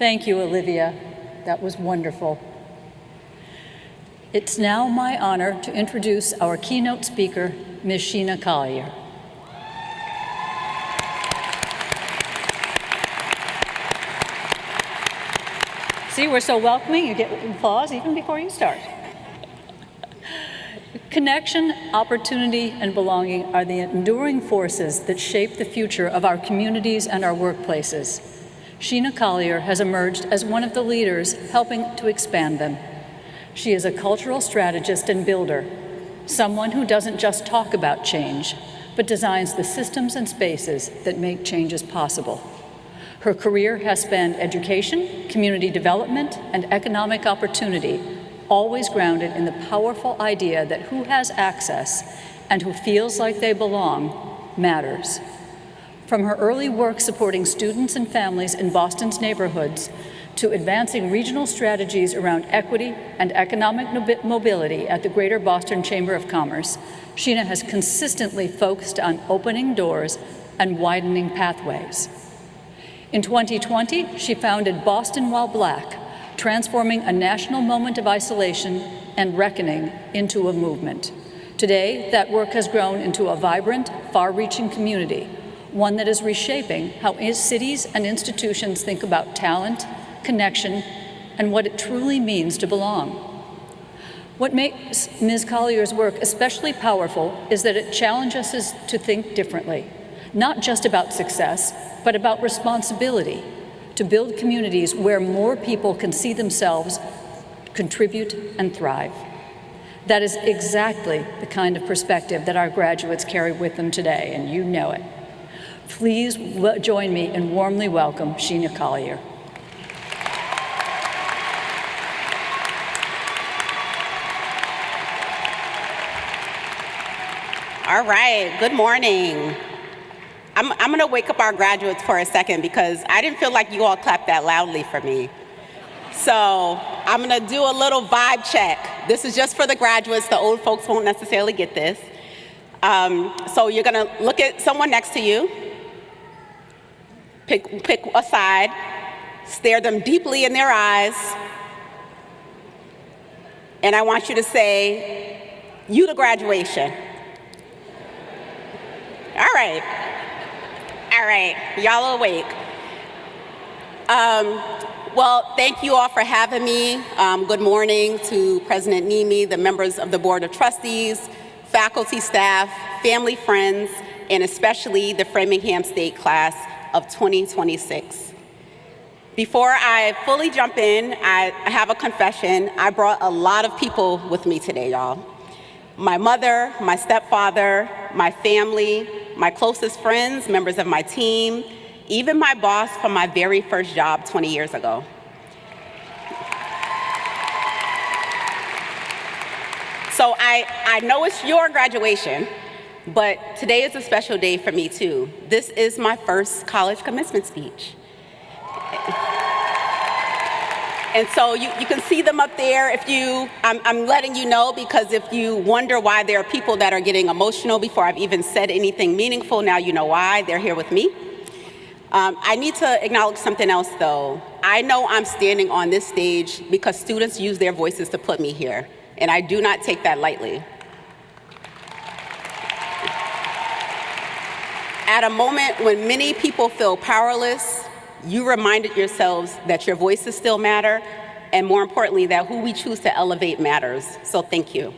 Thank you, Olivia. That was wonderful. It's now my honor to introduce our keynote speaker, Ms. Sheena Collier. See, we're so welcoming, you get applause even before you start. Connection, opportunity, and belonging are the enduring forces that shape the future of our communities and our workplaces. Sheena Collier has emerged as one of the leaders helping to expand them. She is a cultural strategist and builder, someone who doesn't just talk about change, but designs the systems and spaces that make changes possible. Her career has spanned education, community development, and economic opportunity, always grounded in the powerful idea that who has access and who feels like they belong matters. From her early work supporting students and families in Boston's neighborhoods to advancing regional strategies around equity and economic mobility at the Greater Boston Chamber of Commerce, Sheena has consistently focused on opening doors and widening pathways. In 2020, she founded Boston While Black, transforming a national moment of isolation and reckoning into a movement. Today, that work has grown into a vibrant, far-reaching community, one that is reshaping how cities and institutions think about talent, connection, and what it truly means to belong. What makes Ms. Collier's work especially powerful is that it challenges us to think differently, not just about success, but about responsibility, to build communities where more people can see themselves, contribute, and thrive. That is exactly the kind of perspective that our graduates carry with them today, and you know it. Please join me in warmly welcome Sheena Collier. All right, good morning. I'm going to wake up our graduates for a second because I didn't feel like you all clapped that loudly for me. So I'm going to do a little vibe check. This is just for the graduates. The old folks won't necessarily get this. So you're going to look at someone next to you, pick a side, stare them deeply in their eyes, and I want you to say, "You to graduation." All right. All right, y'all awake. Well, thank you all for having me. Good morning to President Nimi, the members of the Board of Trustees, faculty, staff, family, friends, and especially the Framingham State class of 2026. Before I fully jump in, I have a confession. I brought a lot of people with me today, y'all. My mother, my stepfather, my family, my closest friends, members of my team, even my boss from my very first job 20 years ago. So I know it's your graduation, but today is a special day for me too. This is my first college commencement speech. And so you can see them up there. I'm letting you know because if you wonder why there are people that are getting emotional before I've even said anything meaningful, now you know why. They're here with me. I need to acknowledge something else though. I know I'm standing on this stage because students use their voices to put me here, and I do not take that lightly. At a moment when many people feel powerless, you reminded yourselves that your voices still matter, and more importantly, that who we choose to elevate matters. So thank you.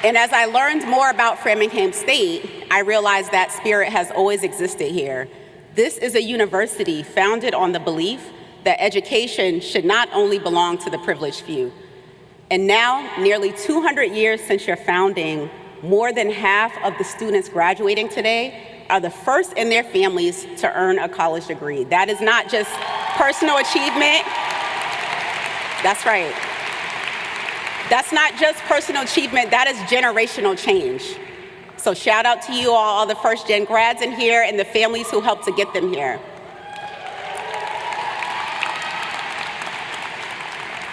And as I learned more about Framingham State, I realized that spirit has always existed here. This is a university founded on the belief that education should not only belong to the privileged few. And now, nearly 200 years since your founding, more than half of the students graduating today are the first in their families to earn a college degree. That is not just personal achievement. That's right. That's not just personal achievement, that is generational change. So shout out to you all the first gen grads in here and the families who helped to get them here.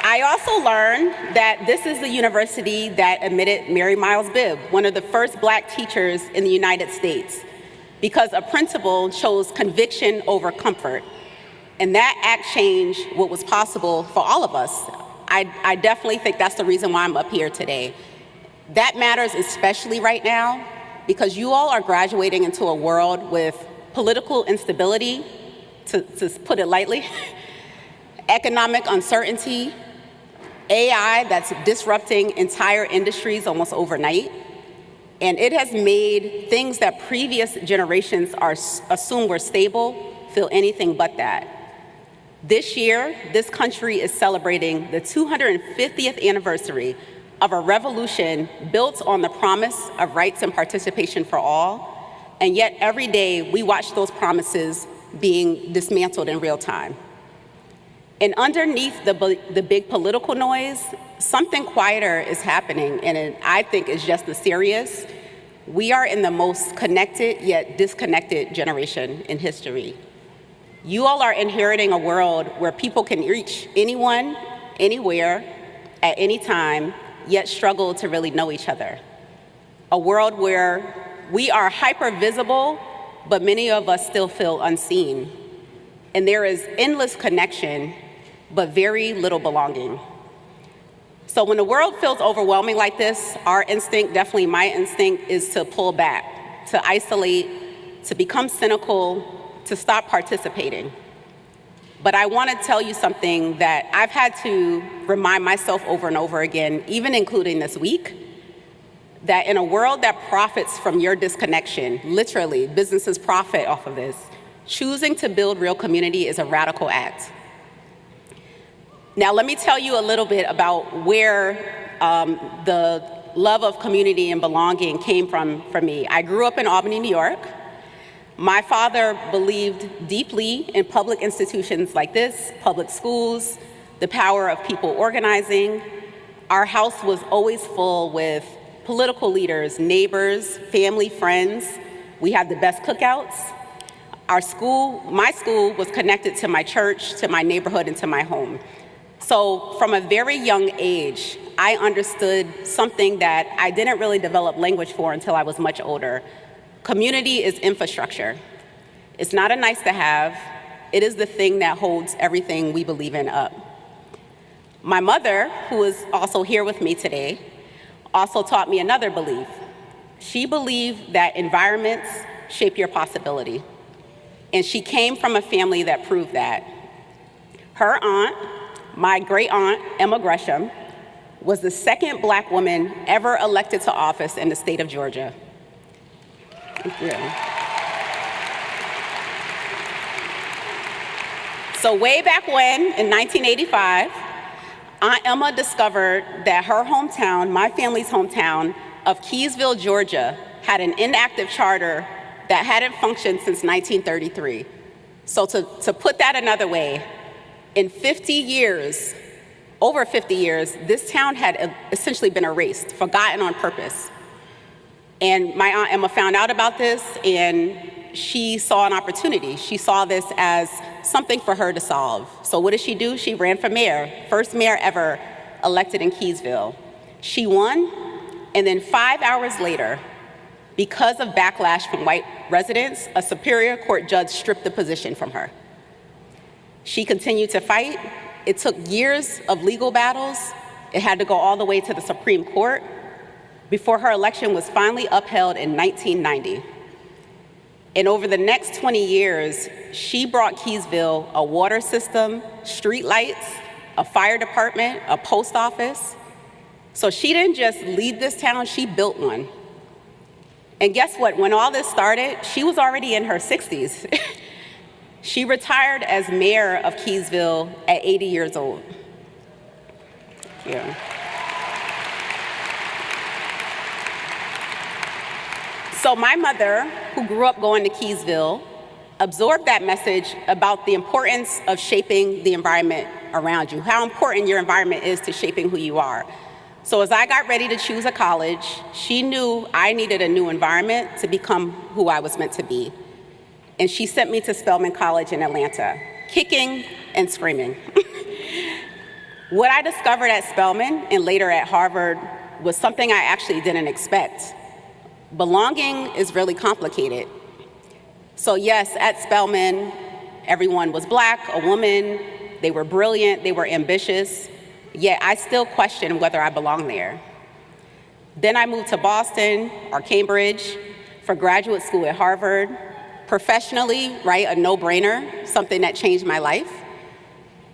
I also learned that this is the university that admitted Mary Miles Bibb, one of the first Black teachers in the United States. because a principal chose conviction over comfort. And that act changed what was possible for all of us. I definitely think that's the reason why I'm up here today. That matters especially right now because you all are graduating into a world with political instability, to put it lightly, economic uncertainty, AI that's disrupting entire industries almost overnight, and it has made things that previous generations assumed were stable feel anything but that. This year, this country is celebrating the 250th anniversary of a revolution built on the promise of rights and participation for all, and yet every day we watch those promises being dismantled in real time. And underneath the big political noise, something quieter is happening, and I think is just as serious. We are in the most connected yet disconnected generation in history. You all are inheriting a world where people can reach anyone, anywhere, at any time, yet struggle to really know each other. A world where we are hyper-visible, but many of us still feel unseen. And there is endless connection, but very little belonging. So when the world feels overwhelming like this, our instinct, definitely my instinct, is to pull back, to isolate, to become cynical, to stop participating. But I want to tell you something that I've had to remind myself over and over again, even including this week, that in a world that profits from your disconnection, literally, businesses profit off of this, choosing to build real community is a radical act. Now, let me tell you a little bit about where the love of community and belonging came from for me. I grew up in Albany, New York. My father believed deeply in public institutions like this, public schools, the power of people organizing. Our house was always full with political leaders, neighbors, family, friends. We had the best cookouts. My school was connected to my church, to my neighborhood, and to my home. So from a very young age, I understood something that I didn't really develop language for until I was much older. Community is infrastructure. It's not a nice to have. It is the thing that holds everything we believe in up. My mother, who is also here with me today, also taught me another belief. She believed that environments shape your possibility. And she came from a family that proved that. Her aunt, my great aunt, Emma Gresham, was the second Black woman ever elected to office in the state of Georgia. Thank you. So way back when, in 1985, Aunt Emma discovered that her hometown, my family's hometown of Keysville, Georgia, had an inactive charter that hadn't functioned since 1933. So to put that another way, in 50 years, over 50 years, this town had essentially been erased, forgotten on purpose. And my Aunt Emma found out about this, and she saw an opportunity. She saw this as something for her to solve. So what did she do? She ran for mayor, first mayor ever elected in Keysville. She won, and then 5 hours later, because of backlash from white residents, a Superior Court judge stripped the position from her. She continued to fight. It took years of legal battles. It had to go all the way to the Supreme Court before her election was finally upheld in 1990. And over the next 20 years, she brought Keysville a water system, street lights, a fire department, a post office. So she didn't just lead this town, she built one. And guess what? When all this started, she was already in her 60s. She retired as mayor of Keysville at 80 years old. Yeah. So my mother, who grew up going to Keysville, absorbed that message about the importance of shaping the environment around you, how important your environment is to shaping who you are. So as I got ready to choose a college, she knew I needed a new environment to become who I was meant to be. And she sent me to Spelman College in Atlanta, kicking and screaming. What I discovered at Spelman and later at Harvard was something I actually didn't expect. Belonging is really complicated. So yes, at Spelman, everyone was Black, a woman, they were brilliant, they were ambitious, yet I still question whether I belong there. Then I moved to Boston or Cambridge for graduate school at Harvard. Professionally, right, a no-brainer, something that changed my life.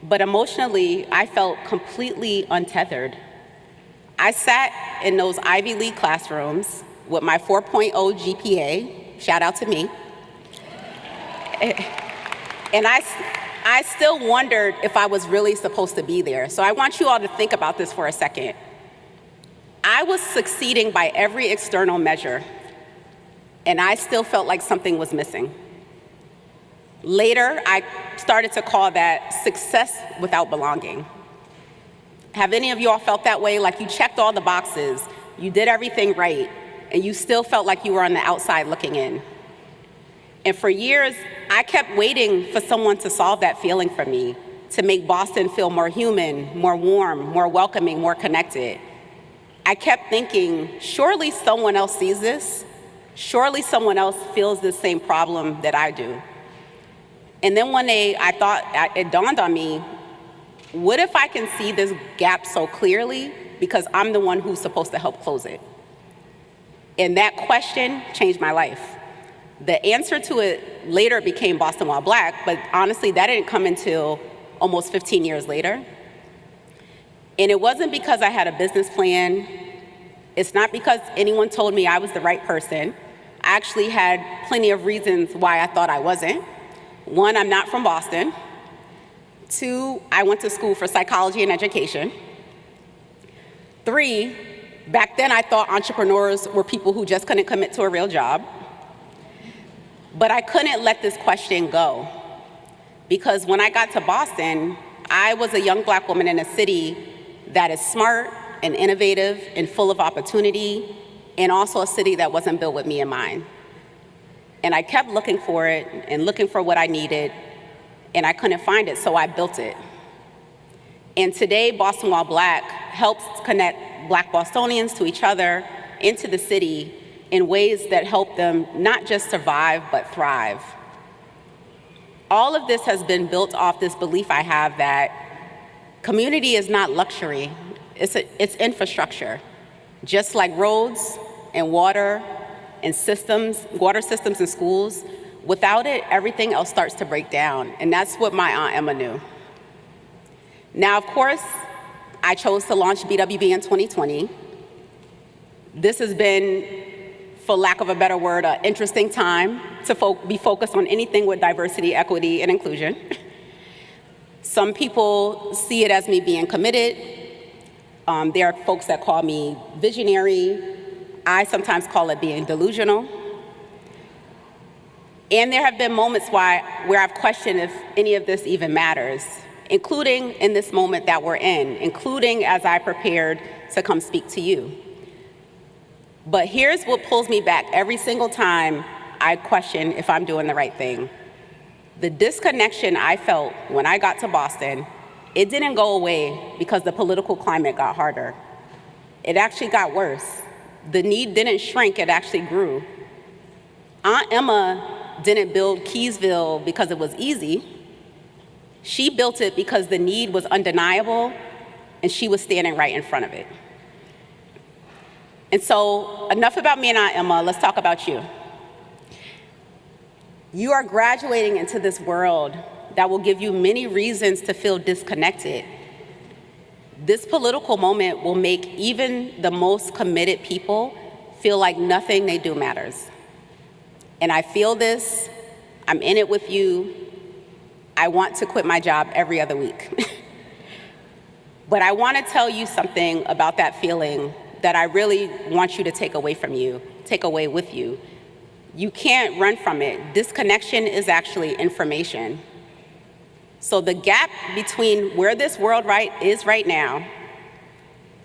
But emotionally, I felt completely untethered. I sat in those Ivy League classrooms with my 4.0 GPA, shout out to me, and I still wondered if I was really supposed to be there. So I want you all to think about this for a second. I was succeeding by every external measure, and I still felt like something was missing. Later, I started to call that success without belonging. Have any of you all felt that way? Like you checked all the boxes, you did everything right, and you still felt like you were on the outside looking in. And for years, I kept waiting for someone to solve that feeling for me, to make Boston feel more human, more warm, more welcoming, more connected. I kept thinking, surely someone else sees this. Surely someone else feels the same problem that I do. And then one day, I thought, it dawned on me, what if I can see this gap so clearly because I'm the one who's supposed to help close it? And that question changed my life. The answer to it later became Boston While Black, but honestly, that didn't come until almost 15 years later. And it wasn't because I had a business plan. It's not because anyone told me I was the right person. I actually had plenty of reasons why I thought I wasn't. One, I'm not from Boston. Two, I went to school for psychology and education. Three, back then I thought entrepreneurs were people who just couldn't commit to a real job. But I couldn't let this question go, because when I got to Boston, I was a young Black woman in a city that is smart and innovative and full of opportunity, and also a city that wasn't built with me in mind. And I kept looking for it and looking for what I needed, and I couldn't find it, so I built it. And today, Boston While Black helps connect Black Bostonians to each other, into the city, in ways that help them not just survive, but thrive. All of this has been built off this belief I have that community is not luxury, it's infrastructure. Just like roads and water and systems, water systems and schools, without it, everything else starts to break down. And that's what my Aunt Emma knew. Now, of course, I chose to launch BWB in 2020. This has been, for lack of a better word, an interesting time to be focused on anything with diversity, equity, and inclusion. Some people see it as me being committed. There are folks that call me visionary. I sometimes call it being delusional. And there have been moments where I've questioned if any of this even matters, including in this moment that we're in, including as I prepared to come speak to you. But here's what pulls me back every single time I question if I'm doing the right thing. The disconnection I felt when I got to Boston, it didn't go away because the political climate got harder. It actually got worse. The need didn't shrink, it actually grew. Aunt Emma didn't build Keysville because it was easy. She built it because the need was undeniable and she was standing right in front of it. And so, enough about me and Aunt Emma, let's talk about you. You are graduating into this world that will give you many reasons to feel disconnected. This political moment will make even the most committed people feel like nothing they do matters. And I feel this, I'm in it with you. I want to quit my job every other week. But I want to tell you something about that feeling that I really want you to take away with you. You can't run from it. Disconnection is actually information. So the gap between where this world is right now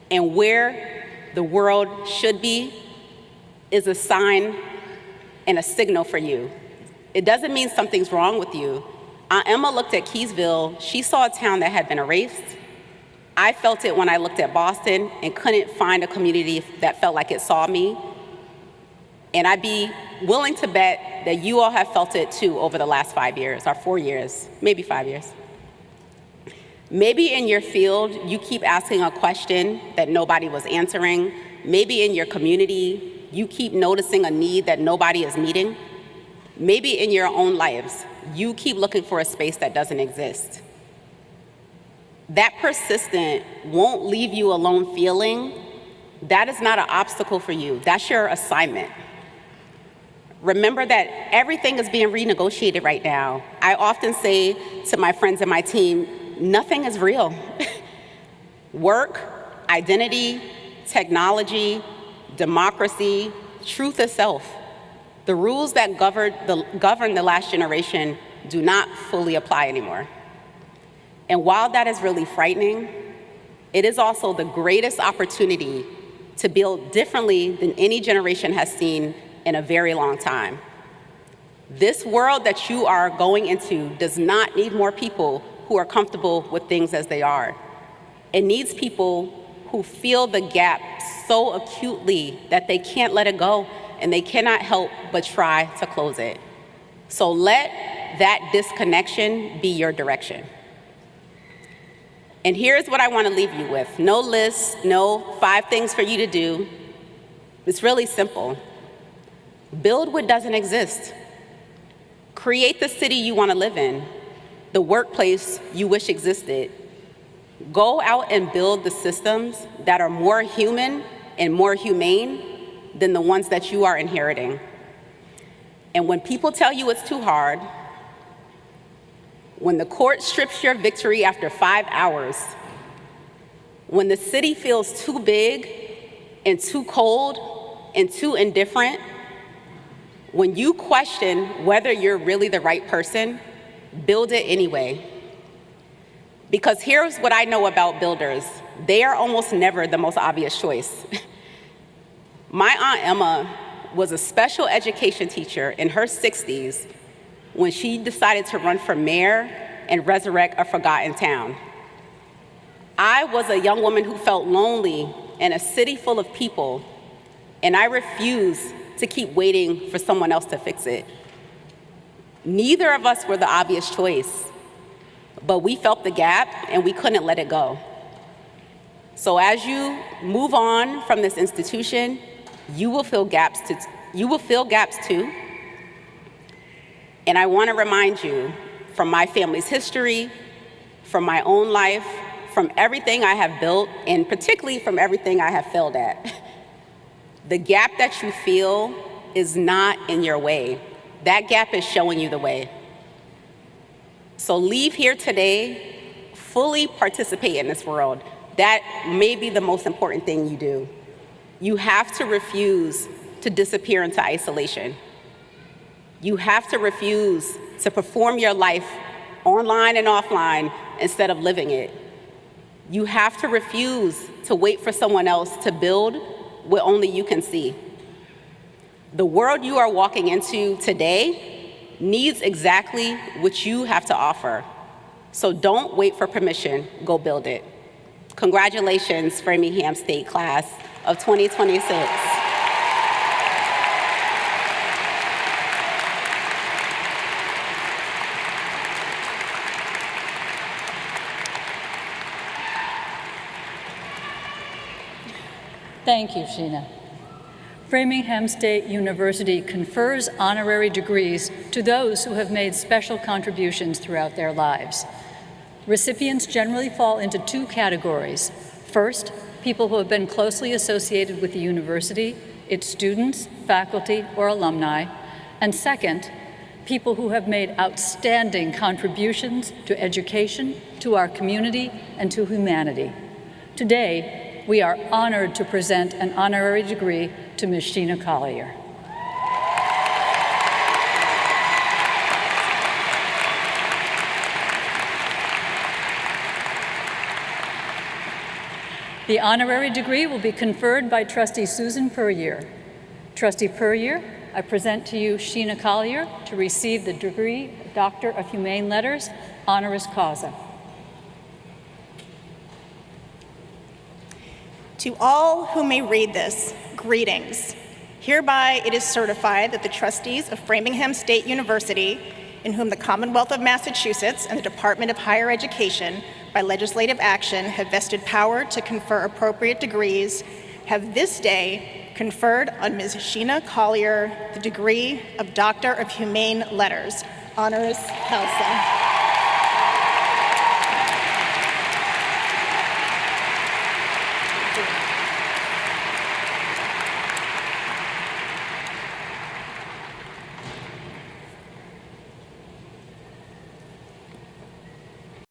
and where the world should be is a sign and a signal for you. It doesn't mean something's wrong with you. Aunt Emma looked at Keysville, she saw a town that had been erased. I felt it when I looked at Boston and couldn't find a community that felt like it saw me. And I'd be willing to bet that you all have felt it too over the last 5 years, or 4 years, maybe 5 years. Maybe in your field, you keep asking a question that nobody was answering. Maybe in your community, you keep noticing a need that nobody is meeting. Maybe in your own lives, you keep looking for a space that doesn't exist. That persistent, won't leave you alone feeling, that is not an obstacle for you. That's your assignment. Remember that everything is being renegotiated right now. I often say to my friends and my team, nothing is real. Work, identity, technology, democracy, truth itself. The rules that govern the last generation do not fully apply anymore. And while that is really frightening, it is also the greatest opportunity to build differently than any generation has seen in a very long time. This world that you are going into does not need more people who are comfortable with things as they are. It needs people who feel the gap so acutely that they can't let it go and they cannot help but try to close it. So let that disconnection be your direction. And here's what I want to leave you with. No list, no 5 things for you to do. It's really simple. Build what doesn't exist. Create the city you want to live in, the workplace you wish existed. Go out and build the systems that are more human and more humane than the ones that you are inheriting. And when people tell you it's too hard, when the court strips your victory after 5 hours, when the city feels too big and too cold and too indifferent, when you question whether you're really the right person, build it anyway. Because here's what I know about builders. They are almost never the most obvious choice. My Aunt Emma was a special education teacher in her 60s when she decided to run for mayor and resurrect a forgotten town. I was a young woman who felt lonely in a city full of people, and I refused to keep waiting for someone else to fix it. Neither of us were the obvious choice, but we felt the gap and we couldn't let it go. So as you move on from this institution, you will feel gaps too. And I want to remind you, from my family's history, from my own life, from everything I have built, and particularly from everything I have failed at, the gap that you feel is not in your way. That gap is showing you the way. So leave here today, fully participate in this world. That may be the most important thing you do. You have to refuse to disappear into isolation. You have to refuse to perform your life online and offline instead of living it. You have to refuse to wait for someone else to build what only you can see. The world you are walking into today needs exactly what you have to offer. So don't wait for permission, go build it. Congratulations, Framingham State class of 2026. Thank you, Sheena. Framingham State University confers honorary degrees to those who have made special contributions throughout their lives. Recipients generally fall into 2 categories. First, people who have been closely associated with the university, its students, faculty, or alumni. And second, people who have made outstanding contributions to education, to our community, and to humanity. Today, we are honored to present an honorary degree to Ms. Sheena Collier. The honorary degree will be conferred by Trustee Susan Puryear. Trustee Puryear, I present to you Sheena Collier to receive the degree Doctor of Humane Letters, honoris causa. To all who may read this, greetings. Hereby it is certified that the trustees of Framingham State University, in whom the Commonwealth of Massachusetts and the Department of Higher Education, by legislative action, have vested power to confer appropriate degrees, have this day conferred on Ms. Sheena Collier the degree of Doctor of Humane Letters, honoris causa.